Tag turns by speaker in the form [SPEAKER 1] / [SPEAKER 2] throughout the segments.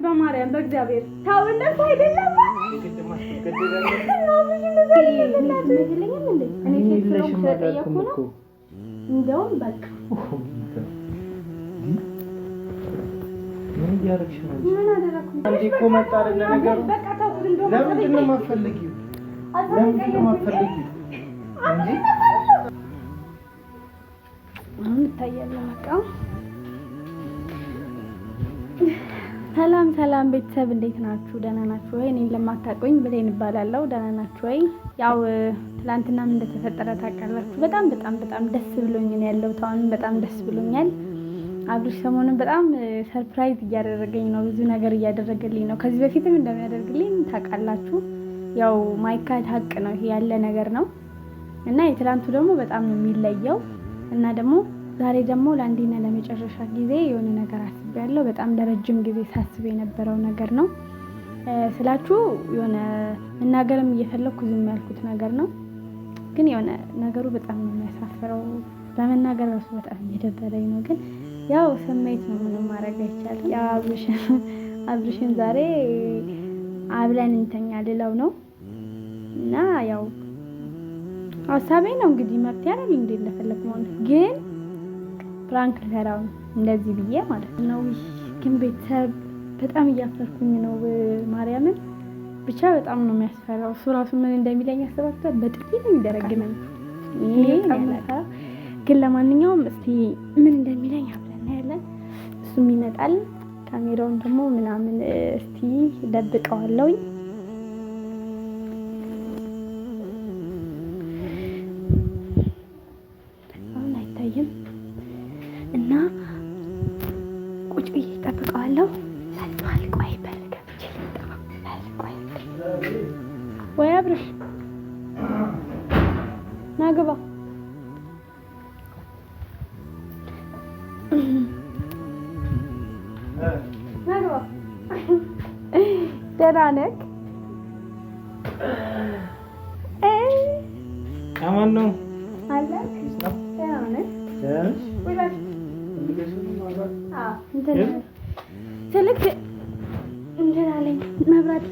[SPEAKER 1] በማርያም በእግዚአብሔር ታው እንደሱ አይደለም እንደውም በቃ
[SPEAKER 2] ምን እያደረግሽ ነው?
[SPEAKER 1] ምን አደረኩ?
[SPEAKER 2] አንዴ እኮ መጣ አይደለ ነገሩ። ለምንድን ነው የማትፈልጊው? ለምንድን ነው የማትፈልጊው? እንዴ
[SPEAKER 1] አሁን ታያለ በቃ። ሰላም ሰላም ቤተሰብ እንዴት ናችሁ? ደህና ናችሁ ወይ? እኔን ለማታውቁኝ ብሌን እባላለሁ። ደህና ናችሁ ወይ? ያው ትላንትና ምን እንደተፈጠረ ታውቃላችሁ። በጣም ደስ ብሎኝ ነው ያለሁት። አሁን በጣም ደስ ብሎኛል። አብርሽ ሰሞኑን በጣም ሰርፕራይዝ እያደረገኝ ነው። ብዙ ነገር እያደረገልኝ ነው። ከዚህ በፊትም እንደሚያደርግልኝ ታውቃላችሁ። ያው ማይካድ ሀቅ ነው፣ ይሄ ያለ ነገር ነው እና የትላንቱ ደግሞ በጣም ነው የሚለየው እና ደግሞ ዛሬ ደግሞ ለአንዴና ለመጨረሻ ጊዜ የሆነ ነገር አስቤያለሁ። በጣም ለረጅም ጊዜ ሳስብ የነበረው ነገር ነው ስላችሁ የሆነ መናገርም እየፈለኩ ዝም ያልኩት ነገር ነው። ግን የሆነ ነገሩ በጣም ነው የሚያሳፍረው። በመናገር ራሱ በጣም እየደበረኝ ነው። ግን ያው ስሜት ነው፣ ምንም ማድረግ አይቻልም። ያው አብርሽን ዛሬ አብረን እንተኛ ልለው ነው እና ያው ሀሳቤ ነው እንግዲህ መብት ያለው እንዴ እንደፈለክ ማለት ግን ፕራንክ ልሰራው እንደዚህ ብዬ ማለት ነው። ግን ቤተሰብ በጣም እያፈርኩኝ ነው ማርያምን። ብቻ በጣም ነው የሚያስፈራው። እሱ ራሱ ምን እንደሚለኝ አስባችኋል? በጥቂት ነው የሚደረግመኝ ግን ለማንኛውም እስቲ ምን እንደሚለኝ አብረን እናያለን። እሱም ይመጣል። ካሜራውን ደግሞ ምናምን እስቲ ደብቀዋለሁ። አሁን አይታይም እና ቁጭ ብዬ እጠብቀዋለሁ። ሰልቷል። ቆይ በር ከፍቼ ልጠባ። ወይ አብርሽ ና ግባ። ደህና ነህ?
[SPEAKER 2] አማን ነው
[SPEAKER 1] አለ። ደህና ነህ? ስልክ እንትን አለኝ መብራት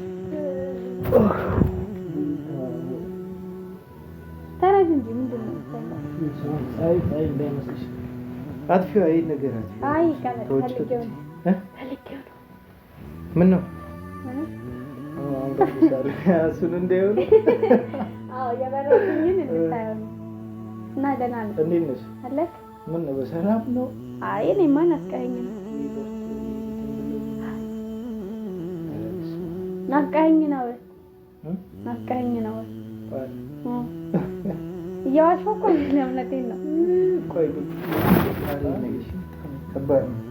[SPEAKER 1] ተረጅ እንጂ ምንድን ነው?
[SPEAKER 2] አይ እንዳይመስልሽ አጥፊው አይ ነገር
[SPEAKER 1] አይ ፈልጌው ነው።
[SPEAKER 2] ምን ነው እሱን እንዳይሆን
[SPEAKER 1] የበረቱኝን እንድታየው ነው። እና ደህና ነህ?
[SPEAKER 2] እንዴት ነሽ?
[SPEAKER 1] አለክ?
[SPEAKER 2] ምን ነው በሰላም ነው?
[SPEAKER 1] አይ እኔማ ናፍቀኸኝ ነው። ናፍቀኸኝ ነው። እየዋሸሁ እኮ እውነቴን ነው።
[SPEAKER 2] ቆይ ከባድ ነው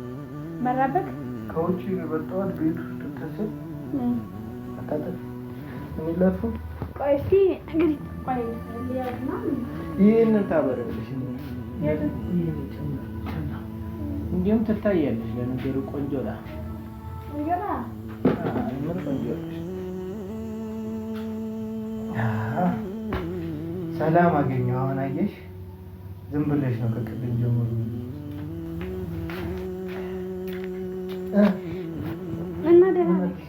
[SPEAKER 1] መራበቅ።
[SPEAKER 2] ከውጭ በጠዋት ቤት ውስጥ ተሰብ አታጠፍ የሚለፉ።
[SPEAKER 1] ቆይ እስኪ እንግዲህ ቆይ ሊያዝና
[SPEAKER 2] ይሄንን ታበረልሽ እንዲሁም ትታያለሽ። ለነገሩ ቆንጆ ላ
[SPEAKER 1] ይገባ
[SPEAKER 2] ምን ቆንጆ ነሽ። ሰላም አገኘሁ። አሁን አየሽ፣ ዝም ብለሽ ነው ከቅድም ጀምሮ
[SPEAKER 1] እና ደህና ነሽ?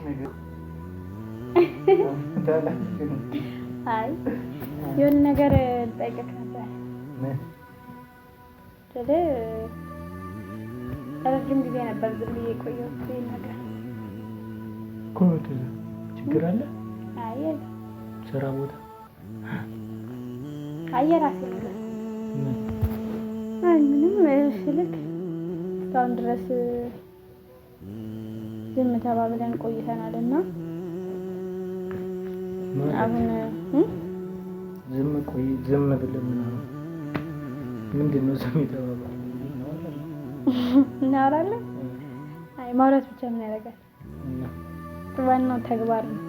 [SPEAKER 1] አይ የሆነ ነገር ልጠይቅህ ነበር። ረጅም ጊዜ ነበር ዝም ብዬ የቆየሁት ነገር
[SPEAKER 2] እኮ። ችግር አለ?
[SPEAKER 1] አይ
[SPEAKER 2] ስራ ቦታ
[SPEAKER 1] የራሴ ነገር አይ ምንም ስልክ እስካሁን ድረስ ዝም ተባብለን ቆይተናል እና አሁን ዝም ብለን ምንድን ነው ዝም የተባባልን? እናወራለን። አይ ማውራት ብቻ ምን ያደርጋል? ዋናው ተግባር ነው።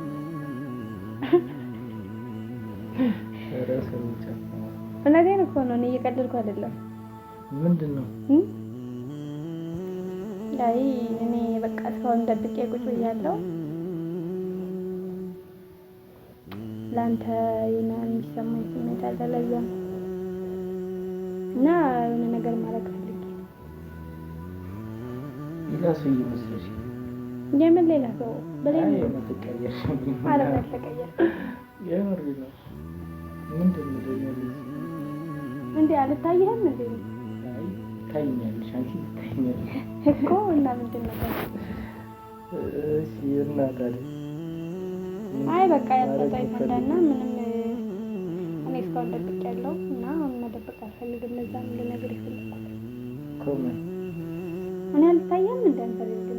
[SPEAKER 1] እውነቴን እኮ ነው። እኔ እየቀለድኩ አይደለም።
[SPEAKER 2] ምንድን ነው?
[SPEAKER 1] አይ እኔ በቃ እስካሁን ደብቄ ቁጭ ብያለሁ። ለአንተ የሚሰማኝ ስሜት አለ። ለዛ እና የሆነ ነገር ማድረግ ፈልጌ
[SPEAKER 2] ሌላ ሰው እየመሰለሽ
[SPEAKER 1] የምን ሌላ ሰው በሌላ
[SPEAKER 2] ነው ተቀየር
[SPEAKER 1] አረ ተቀየር
[SPEAKER 2] የምር ነው ምንድን ነው ደግሞ
[SPEAKER 1] እንዴ አልታየህም እንዴ
[SPEAKER 2] አይ ታይኛለሽ አንቺ ታይኛለሽ
[SPEAKER 1] እኮ እና ምንድን ነው
[SPEAKER 2] እሺ እናታለ
[SPEAKER 1] አይ በቃ ያጣጣይ ፈንዳና ምንም እኔ እስካሁን ደብቄያለሁ እና መደበቅ አልፈልግም ለዛ ነው ልነግር ይፈልጋል
[SPEAKER 2] ኮመን
[SPEAKER 1] እኔ አልታየም እንደንፈልግ ግን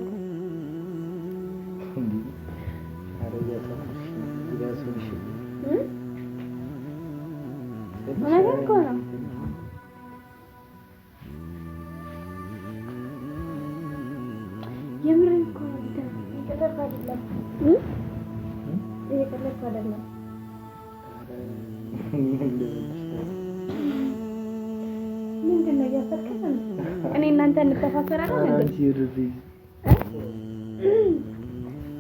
[SPEAKER 2] አረጋታ ይጋሱሽ
[SPEAKER 1] ማለት እኮ ነው የምርን እኮ ነው ይቀርፋ አይደለም ይቀርፋ አይደለም ምንድን ነው ያፈከረ እኔ እናንተ እንተፋፈራለን እንዴ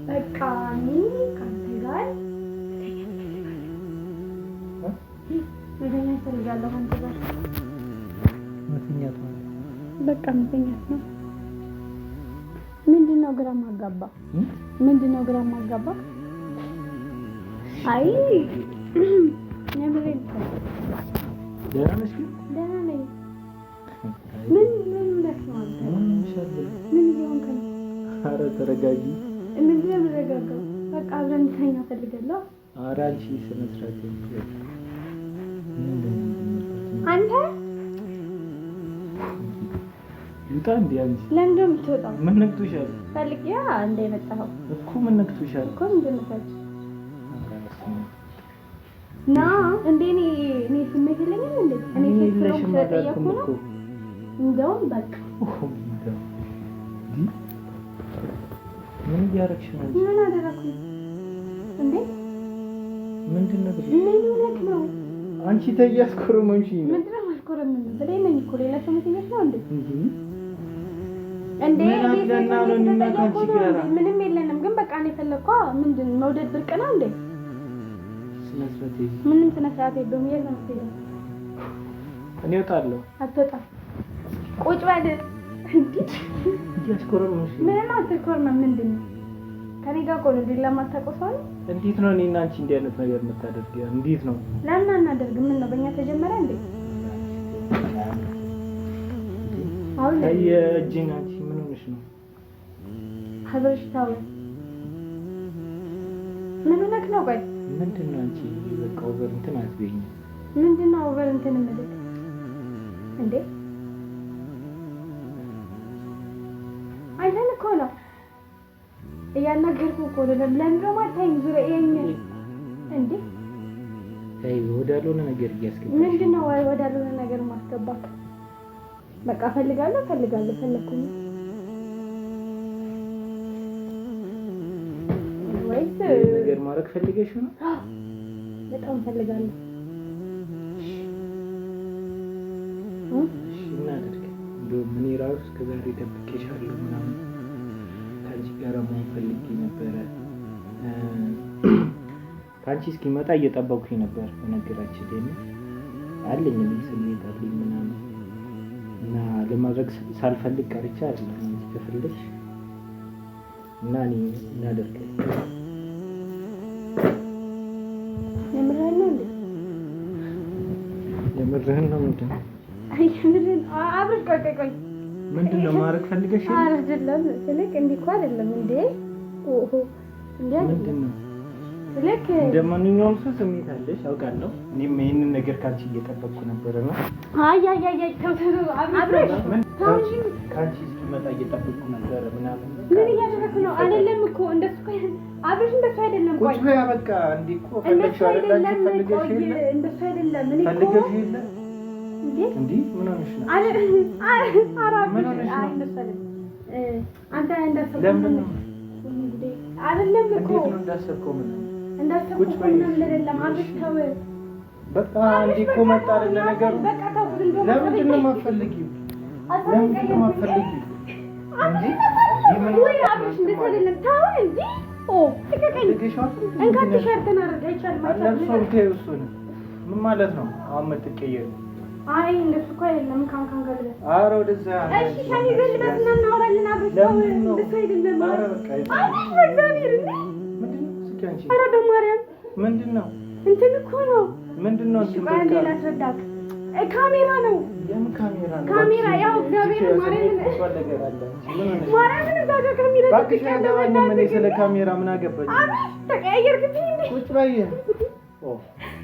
[SPEAKER 1] በቃ እኔ ካንተ ጋር መተኛት ፈልጋለሁ አንተ ጋር
[SPEAKER 2] መተኛት ማለት
[SPEAKER 1] በቃ መተኛት ነው ምንድነው ግራ ማጋባ ምንድነው ግራ ማጋባ አይ ነብሬን
[SPEAKER 2] ደህና ነሽ ግን
[SPEAKER 1] ደህና ነኝ ምን ለስማን ምን ይሆን ከነ
[SPEAKER 2] ኧረ ተረጋጊ
[SPEAKER 1] እንዴ ተረጋጋው በቃ አብረን እንተኛ ፈልጋለሁ
[SPEAKER 2] ኧረ አንቺ ስነ ስርዓት
[SPEAKER 1] አንተ
[SPEAKER 2] ይውጣ እንዴ አንቺ
[SPEAKER 1] ለምንድን ነው የምትወጣው
[SPEAKER 2] ምን ነክቶሻል
[SPEAKER 1] ፈልጊያ እንደ የመጣኸው
[SPEAKER 2] እኮ ምን ነክቶሻል
[SPEAKER 1] እኮ ምንድን ነው ፈልጊ ና እንዴ እኔ ስሜት የለኝም እንዴ እኔ ሴት ነው ተጠየቅኩ ነው እንደውም በቃ
[SPEAKER 2] ምን እያደረግሽ ነው
[SPEAKER 1] ምን አደረኩኝ እንዴ
[SPEAKER 2] ምንድን ነው
[SPEAKER 1] ምን ሆነክ ነው
[SPEAKER 2] አንቺ ተያስኮረመንሽ
[SPEAKER 1] ምንድን ነው ማስኮረመን በላይ ነኝ እኮ ሌላ ሰው ምትይኝ ነው እንዴ እንዴ ምንም የለንም ግን በቃ እኔ ፈለኳ ምንድን መውደድ ብርቅ ነው እንዴ ምንም ስነ ስርዓት የለውም የለም የለም
[SPEAKER 2] እኔ እወጣለሁ
[SPEAKER 1] አትወጣም ቁጭ በል እንዴ
[SPEAKER 2] እያስኮረመንሽ
[SPEAKER 1] ምንም አትኮርመም ምንድን ነው ከኔ ጋር ቆሎ ዲላ ማታቆሰው
[SPEAKER 2] እንዴት ነው እኔና አንቺ እንዲህ አይነት ነገር የምታደርጊው እንዴት ነው
[SPEAKER 1] ለምን አናደርግ ምን ነው በእኛ ተጀመረ እንዴ አሁን
[SPEAKER 2] የእጅን አንቺ ምን ሆነሽ ነው
[SPEAKER 1] ሀብርሽ ታው ምን ሆነክ ነው ቆይ
[SPEAKER 2] ምንድን ነው አንቺ በቃ ኦቨር እንትን አትበይኝ
[SPEAKER 1] ምንድን ነው ኦቨር እንትን ማለት እንዴ አይተን እኮ ነው እያናገርኩ እኮ ነው ለምን ነው ማታኝ ዙሪያ ይሄኝ እንዴ
[SPEAKER 2] አይ ወዳልሆነ ነገር እያስገባሽ
[SPEAKER 1] ምንድን ነው ወዳልሆነ ነገር ማስገባት በቃ ፈልጋለሁ ፈለኩኝ ወይስ
[SPEAKER 2] ነገር ማድረግ ፈልገሽ ነው
[SPEAKER 1] በጣም ፈልጋለሁ
[SPEAKER 2] እሺ እናድርግ እንደው ምን ይራውስ ከዛሬ ደብቄሻለሁ ምናምን ከአንቺ ጋር መሆን ፈልጌ ነበረ ከአንቺ እስኪመጣ እየጠበኩኝ ነበር በነገራችን ላይ አለኝ ምን ስሜት አለኝ ምናምን እና ለማድረግ ሳልፈልግ ቀርቼ አይደለም አንቺ ከፈለግሽ እና እኔ እናደርግ የምርህን ነው ምንድን ነው
[SPEAKER 1] አይምርን አብረን ቆይ
[SPEAKER 2] ምንድን ነው ማድረግ ፈልገሽ
[SPEAKER 1] አይደለም ስልክ እንዲህ እኮ አይደለም እንዴ ኦሆ እንዴ
[SPEAKER 2] ምንድን ነው
[SPEAKER 1] ስልክ
[SPEAKER 2] እንደማንኛውም ሰው ስሜት አለሽ አውቃለሁ እኔም ይሄንን ነገር ካንቺ እየጠበቅኩ ነበር ነው
[SPEAKER 1] አይ ተው አብረሽ
[SPEAKER 2] ካንቺ እስኪመጣ እየጠበቅኩ ነበር ምናምን
[SPEAKER 1] ምን እያደረክ ነው አይደለም እኮ እንደሱ አብረሽ እንደሱ አይደለም ቆይ
[SPEAKER 2] ቁጭ በያ በቃ እንዴ እኮ ፈልገሽ አይደለም ፈልገሽ የለ
[SPEAKER 1] እንደሱ አይደለም እኔ እኮ
[SPEAKER 2] ፈልገሽ የለ
[SPEAKER 1] እንዴ
[SPEAKER 2] ምን ሆነሽ ነው
[SPEAKER 1] አንተ እንዳሰብከው
[SPEAKER 2] ለምን ነው
[SPEAKER 1] አይደለም እኮ
[SPEAKER 2] እንዴት ነው እንዳሰብከው ምን
[SPEAKER 1] እንዳሰብከው ምንም አይደለም አብረሽ ተው
[SPEAKER 2] በቃ እንዴ እኮ መጣ አይደለ ነገሩ
[SPEAKER 1] በቃ ተው
[SPEAKER 2] ለምንድን ነው የማትፈልጊው ለምንድን ነው የማትፈልጊው እንዴ
[SPEAKER 1] ወይ አብረሽ እንደዚህ አይደለም ተው እንዴ ኦ ትከከኝ እንካ ቲሸርትን አረጋይቻል ማለት ነው
[SPEAKER 2] ምን ማለት ነው አሁን የምትቀየሩ
[SPEAKER 1] አይ እንደሱ እኮ አይደለም። ካም ጋር ልበስ።
[SPEAKER 2] ኧረ ወደዛ
[SPEAKER 1] እሺ ሸሚዝ ልበስና እናወራለን አብረን። እንደሱ አይደለም።
[SPEAKER 2] ኧረ በቃ
[SPEAKER 1] እግዚአብሔር
[SPEAKER 2] ምንድን ነው እስኪ አንቺ
[SPEAKER 1] ኧረ በማርያም
[SPEAKER 2] ምንድን ነው
[SPEAKER 1] እንትን እኮ ነው።
[SPEAKER 2] ምንድን ነው
[SPEAKER 1] እሺ ባንዴ ላስረዳክ። ካሜራ ነው።
[SPEAKER 2] የምን ካሜራ ነው?
[SPEAKER 1] ካሜራ ያው እግዚአብሔር ማርያምን እዛ ጋር ካሜራ
[SPEAKER 2] እባክሽ አገባኝም። እኔ ስለ ካሜራ ምን አገባኝ?
[SPEAKER 1] ተቀያየርክብኝ እንዴ?
[SPEAKER 2] ቁጭ በይ።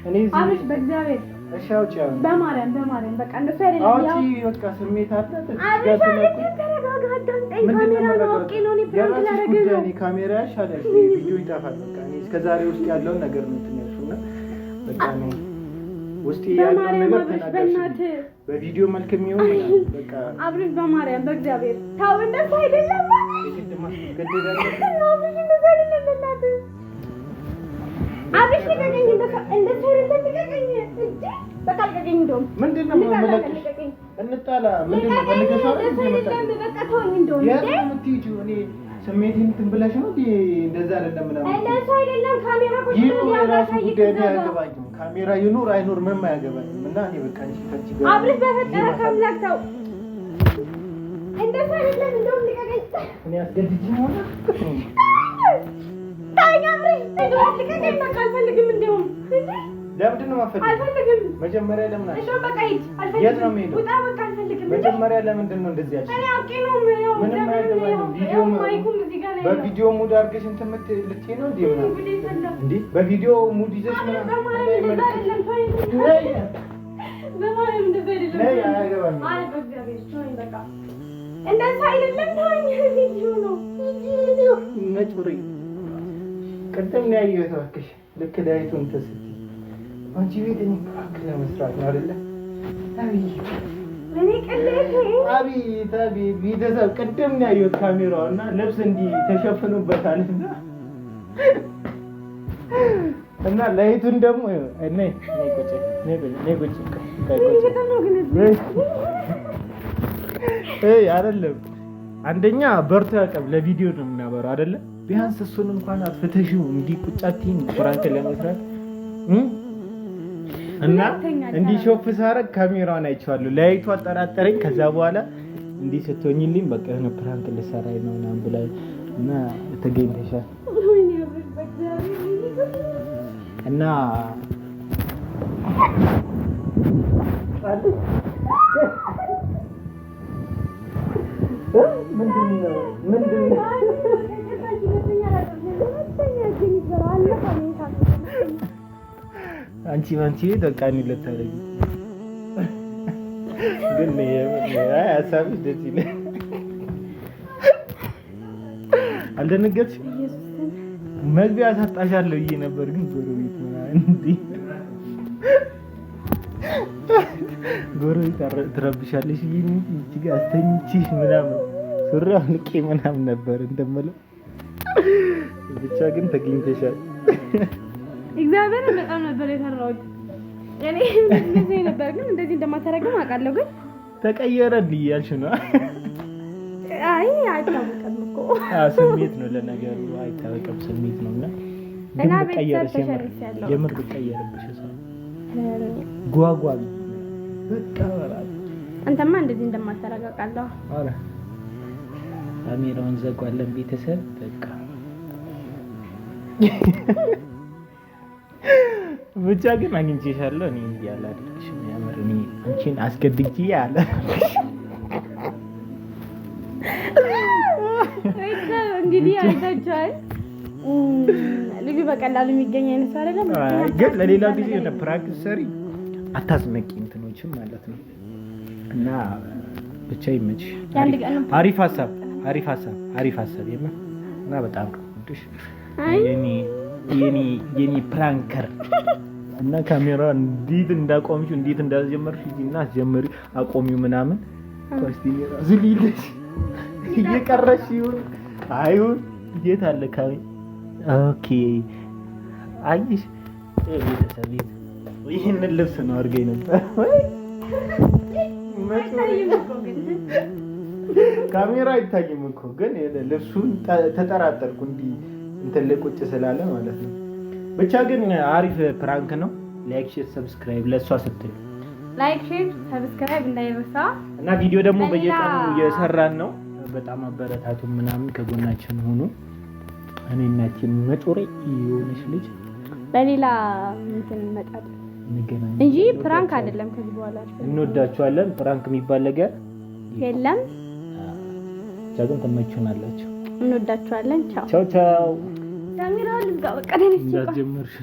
[SPEAKER 2] እኔ
[SPEAKER 1] አብሽ በእግዚአብሔር
[SPEAKER 2] እሺ አውጪ።
[SPEAKER 1] በማርያም በቃ እንደሱ አይደለም።
[SPEAKER 2] አውጪ በቃ ስሜት አለ።
[SPEAKER 1] አብሽ ተረጋጋ። አዳምጠኝ። ካሜራ ነው አውቄ ነው እኔ ፕራንክ ላደርግ ነው።
[SPEAKER 2] ካሜራ ያሻላል። ቪዲዮ ይጠፋል። በቃ እኔ እስከዛሬ ውስጥ ያለውን ነገር ነው ትነሱና በቃ ነው ውስጥ ያለው ነገር ተናገርሽ። በቪዲዮ መልክ የሚሆን በቃ አብረን
[SPEAKER 1] በማርያም በእግዚአብሔር ታው እንደሱ አይደለም። አብሽ ልቀቀኝ። እንደሱ አይደለም። ልቀቀኝ እንጂ በቃ ልቀቀኝ። እንደውም
[SPEAKER 2] ምንድነው የምመለክሽ? እንጣላ ምንድነው ፈልገሻው?
[SPEAKER 1] በቃ ተወኝ። እንደውም
[SPEAKER 2] እኔ ስሜቴን እንትን ብለሽ ነው እንደዛ አይደለም።
[SPEAKER 1] እንደሱ አይደለም። ካሜራ ቁጭ ብሎ
[SPEAKER 2] ያገባኝ ካሜራ ይኑር አይኑር ምንም አያገባኝም። እና እኔ በቃ እንጂ ከዚህ ጋር
[SPEAKER 1] አብረን በፈጠረ ካምላክታው እንደሱ አይደለም። እንደውም ልቀቀኝ።
[SPEAKER 2] እኔ አስገድጄ ነው
[SPEAKER 1] ታኛምሪ ልቀቀኝ። በቃ አልፈልግም። እንደውም
[SPEAKER 2] ለምንድን ነው የማፈልገው?
[SPEAKER 1] አልፈልግም።
[SPEAKER 2] መጀመሪያ ለምን አልሽ?
[SPEAKER 1] እንደውም በቃ ሂድ። አልፈልግም።
[SPEAKER 2] የት ነው የምሄደው?
[SPEAKER 1] ውጣ በቃ አልፈልግም።
[SPEAKER 2] መጀመሪያ ለምንድን ነው እንደዚህ ያልሽ?
[SPEAKER 1] እኔ አውቄ ነው
[SPEAKER 2] ምንም አያገባኝም። ቪዲዮ
[SPEAKER 1] ማይኩም እዚህ ጋር ነው።
[SPEAKER 2] በቪዲዮ ሙድ አድርገሽ እንትን ልትይ ነው እንዴ? በቪዲዮ ሙድ ይዘሽ ምናምን ቅድም ነው ያየሁት። እባክሽ ልክ ዳይቱን ተስቲ አንቺ ቤት እኔ ፕራንክ ለመስራት ነው አይደለ? አቤት ቤተሰብ ቅድም ነው ያየሁት ካሜራው እና ልብስ እንዲህ ተሸፍኖበታልና እና ላይቱን ደግሞ እኔ ቁጭ አይደለም። አንደኛ በርቶ ያቀብ ለቪዲዮ ነው የምናበረው አይደለ? ቢያንስ እሱን እንኳን አጥፍተሽው እንዲህ ቁጫቲን ፍራንክ ለመስራት እና እንዲህ ሾፍ ሳረግ ካሜራውን አይቼዋለሁ። ላይቱ አጠራጠረኝ። ከዛ በኋላ እንዲህ ስትሆኝልኝ በቃ የሆነ ፕራንክ ልሰራኝ ነው ምናምን ብላ እና ተገኝተሻል እና ምንድነው አንቺ በቃ እንለታለኝ ግን ሀሳብሽ ደስ ይላል። አልደነገጥሽ? መግቢያ ሳጣሻለሁ ብዬሽ ነበር ግን ጎረቤት ምናምን እንዲህ ጎረቤት ትረብሻለሽ ብዬሽ እዚህ ጋር አስተኝቼሽ ምናምን ሱሪ አውልቄ ምናምን ነበር እንደምለው ብቻ ግን ተገኝተሻል።
[SPEAKER 1] እግዚአብሔር በጣም ነበር የፈራሁት እኔ እንደዚህ ነበር ግን እንደዚህ እንደማታረግም አውቃለሁ። ግን
[SPEAKER 2] ተቀየረ እያልሽ ነው?
[SPEAKER 1] አይ አይታወቅም እኮ
[SPEAKER 2] ስሜት ነው ለነገሩ አይታወቅም ስሜት ነውና
[SPEAKER 1] እና በቀየረሽ
[SPEAKER 2] የምር በቀየረብሽ ሰው ጓጓል በቃ ወራል።
[SPEAKER 1] አንተማ እንደዚህ እንደማታረግ አውቃለሁ።
[SPEAKER 2] አረ ካሜራውን ዘጓለን ቤተሰብ በቃ ብቻ ግን አግኝቼሻለሁ። እኔ እያለ አይደልሽም ያመር እኔ አንቺን አስገድጄ ያለ
[SPEAKER 1] እንግዲህ አይታችኋል። ልጁ በቀላሉ የሚገኝ አይነት ሰው አይደለም።
[SPEAKER 2] ግን ለሌላ ጊዜ የሆነ ፕራንክ ሰሪ አታስመቂ እንትኖችም ማለት ነው። እና ብቻ ይመችሽ። አሪፍ ሀሳብ የምር እና በጣም ቅዱስ የኔ ፕራንከር እና ካሜራ እንዴት እንዳቆምሽ እንዴት እንዳስጀመርሽ እና አስጀምሪ አቆሚው ምናምን ኮስቲኒ ራሱ ሊልሽ እየቀረሽ ይሁን አይሁን የት አለ ካሜ ኦኬ አይሽ ቤተሰብ ይሄንን ልብስ ነው አድርገኝ ነበር ካሜራ አይታይም እኮ ግን ልብሱን ተጠራጠርኩ እንዲህ እንትን ለቁጭ ስላለ ማለት ነው። ብቻ ግን አሪፍ ፕራንክ ነው። ላይክ፣ ሼር፣ ሰብስክራይብ ለሷ ስትል
[SPEAKER 1] ላይክ፣ ሼር፣ ሰብስክራይብ እንዳይረሳ
[SPEAKER 2] እና ቪዲዮ ደግሞ በየቀኑ እየሰራን ነው። በጣም አበረታቱን ምናምን ከጎናችን ሆኑ። እኔ እናቴን መጮሬ የሆነች ልጅ በሌላ
[SPEAKER 1] እንትን እንመጣለን
[SPEAKER 2] እንገናኝ
[SPEAKER 1] እንጂ ፕራንክ አይደለም። ከዚህ በኋላ
[SPEAKER 2] እንወዳችኋለን። ፕራንክ የሚባል ነገር
[SPEAKER 1] የለም።
[SPEAKER 2] ጃግን ተመችቶናላችሁ።
[SPEAKER 1] እንወዳችኋለን። ቻው
[SPEAKER 2] ቻው ቻው።
[SPEAKER 1] ዳሚራ ልጋ በቃ ደስ ይላል።
[SPEAKER 2] እንዳትጀምርሽ